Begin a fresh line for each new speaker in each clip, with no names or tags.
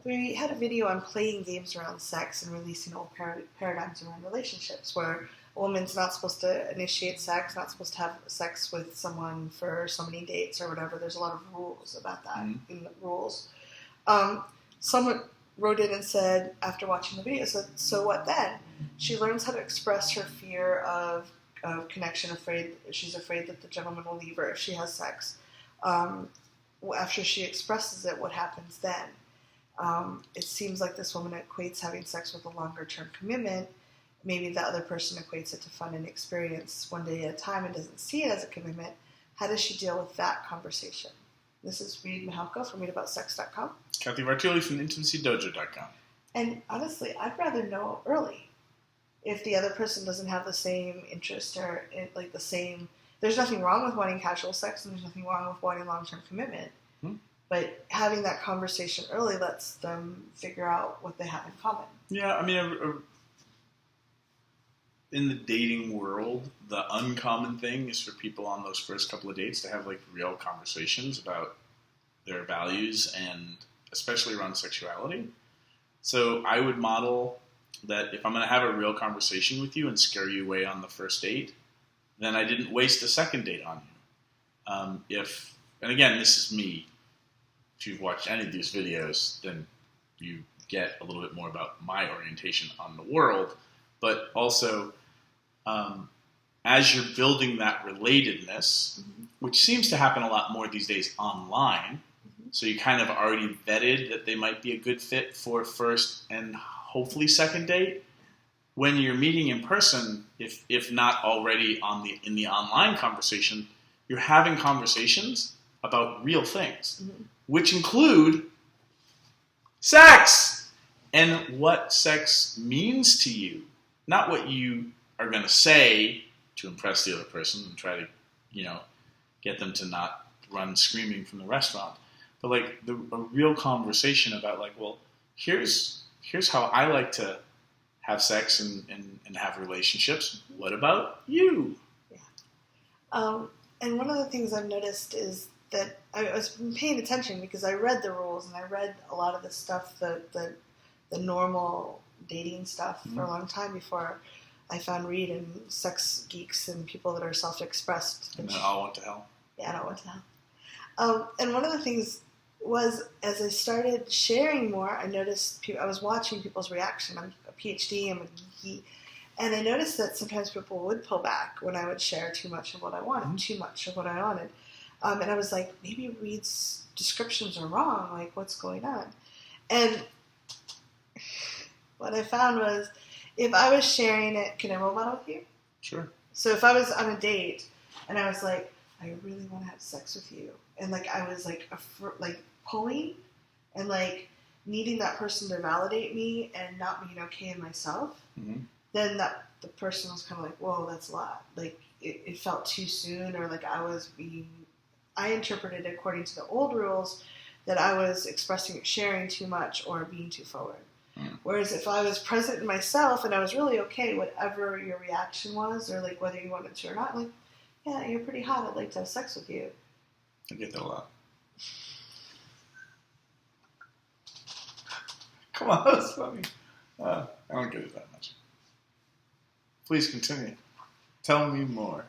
we had a video on playing games around sex and releasing old paradigms around relationships, where a woman's not supposed to initiate sex, not supposed to have sex with someone for so many dates or whatever. There's a lot of rules about that in the rules. Someone wrote in and said, after watching the video, said, so what then? She learns how to express her fear of connection, she's afraid that the gentleman will leave her if she has sex. After she expresses it, what happens then? It seems like this woman equates having sex with a longer-term commitment. Maybe the other person equates it to fun and experience one day at a time and doesn't see it as a commitment. How does she deal with that conversation? This is Reid from readaboutssex.com.
Cathy from intimacydojo.com.
And honestly, I'd rather know early. If the other person doesn't have the same interest or like the same... There's nothing wrong with wanting casual sex and there's nothing wrong with wanting long-term commitment. But having that conversation early lets them figure out what they have in common.
Yeah, I mean, in the dating world, the uncommon thing is for people on those first couple of dates to have like real conversations about their values and especially around sexuality. So I would model that if I'm going to have a real conversation with you and scare you away on the first date, then I didn't waste a second date on you. And again, this is me. If you've watched any of these videos, then you get a little bit more about my orientation on the world. But also, as you're building that relatedness, which seems to happen a lot more these days online, so you kind of already vetted that they might be a good fit for first and hopefully second date. When you're meeting in person, if not already in the online conversation, you're having conversations about real things, which include sex and what sex means to you. Not what you are going to say to impress the other person and try to, get them to not run screaming from the restaurant. But like a real conversation about like, well, here's how I like to have sex and have relationships. What about you?
Yeah. And one of the things I've noticed is that I was paying attention because I read the rules and I read a lot of the stuff, the normal dating stuff for a long time before I found Reid and sex geeks and people that are self-expressed.
And then all went to hell.
Yeah, it all went to hell. And one of the things was, as I started sharing more, I noticed I was watching people's reaction. I'm a PhD, I'm a geeky, and I noticed that sometimes people would pull back when I would share too much of what I wanted, and I was like, maybe Reid's descriptions are wrong, like what's going on? And what I found was, if I was sharing it, can I role model with you?
Sure.
So if I was on a date, and I was like, I really want to have sex with you, and like I was like pulling, and like needing that person to validate me and not being okay in myself, then the person was kind of like, whoa, that's a lot. Like it felt too soon, or like I interpreted it according to the old rules that I was sharing too much or being too forward. Whereas if I was present in myself and I was really okay, whatever your reaction was, or like whether you wanted to or not, like, yeah, you're pretty hot, I'd like to have sex with you.
I get that a lot. Come on, that was funny. I don't get it that much. Please continue. Tell me more.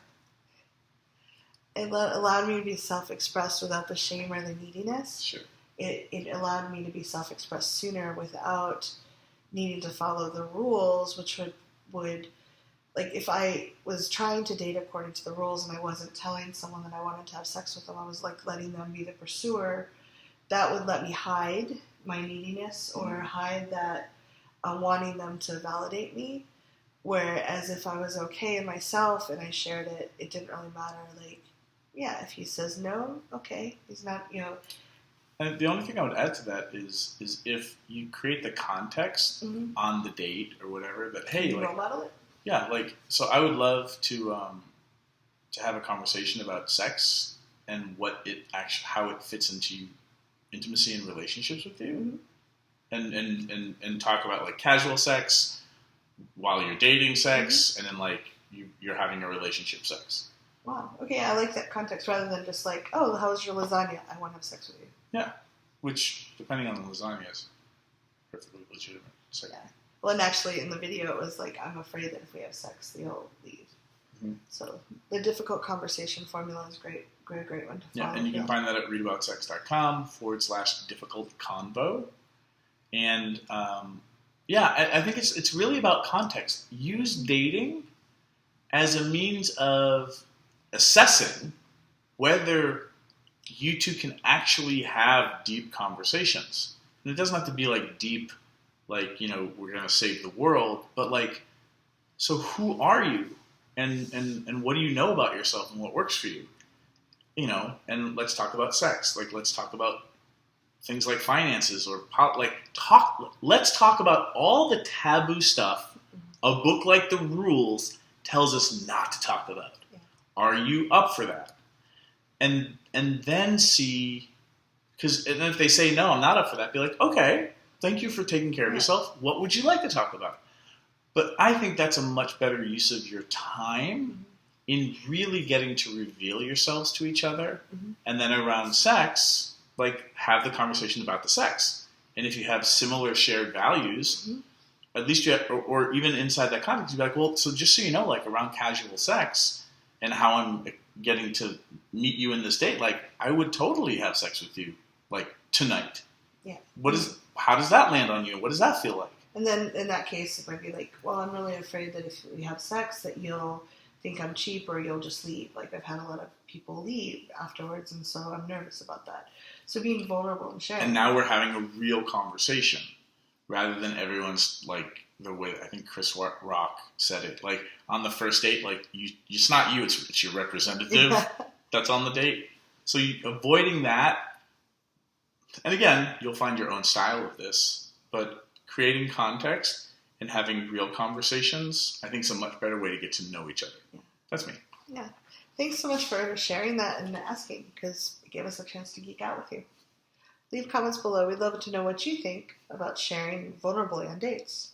It allowed me to be self-expressed without the shame or the neediness.
Sure.
It allowed me to be self-expressed sooner without needing to follow the rules, which would like if I was trying to date according to the rules and I wasn't telling someone that I wanted to have sex with them, I was like letting them be the pursuer, that would let me hide my neediness or hide that wanting them to validate me. Whereas if I was okay in myself and I shared it, it didn't really matter. Like, yeah, if he says no, okay, he's not,
And the only thing I would add to that is if you create the context on the date or whatever that, hey,
can you
like,
role model it?
Yeah, like, so I would love to have a conversation about sex and how it fits into intimacy and relationships with you, and talk about like casual sex while you're dating sex, and then like you're having a relationship sex.
Wow. Okay, I like that context rather than just like, oh, how was your lasagna? I want to have sex with you.
Yeah, which depending on the lasagnas, perfectly legitimate. So,
Yeah. Well, and actually in the video it was like, I'm afraid that if we have sex, you'll leave.
Mm-hmm.
So the difficult conversation formula is great one to follow.
Yeah, and you can find that at readaboutsex.com/difficult convo. And I think it's really about context. Use dating as a means of assessing whether you two can actually have deep conversations. And it doesn't have to be like deep, like, we're going to save the world, but like, so who are you? And what do you know about yourself and what works for you? And let's talk about sex. Like, let's talk about things like finances or let's talk about all the taboo stuff a book like The Rules tells us not to talk about. Yeah. Are you up for that? And then see, and if they say, no, I'm not up for that, be like, okay, thank you for taking care of yourself. What would you like to talk about? But I think that's a much better use of your time in really getting to reveal yourselves to each other. Mm-hmm. And then around sex, like, have the conversation about the sex. And if you have similar shared values, at least you have, or even inside that context, you'd be like, well, so just so you know, like, around casual sex and how I'm getting to meet you in this date, like, I would totally have sex with you, like, tonight. Yeah. How does that land on you? What does that feel like?
And then in that case, it might be like, well, I'm really afraid that if we have sex that you'll think I'm cheap or you'll just leave. Like, I've had a lot of people leave afterwards, and so I'm nervous about that. So being vulnerable and sharing.
And now we're having a real conversation rather than everyone's, like, the way I think Chris Rock said it. Like, on the first date, like, it's not you, it's your representative that's on the date. So avoiding that, and again, you'll find your own style of this, but creating context and having real conversations, I think, is a much better way to get to know each other. Yeah. That's me.
Yeah. Thanks so much for sharing that and asking, because it gave us a chance to geek out with you. Leave comments below. We'd love to know what you think about sharing vulnerably on dates.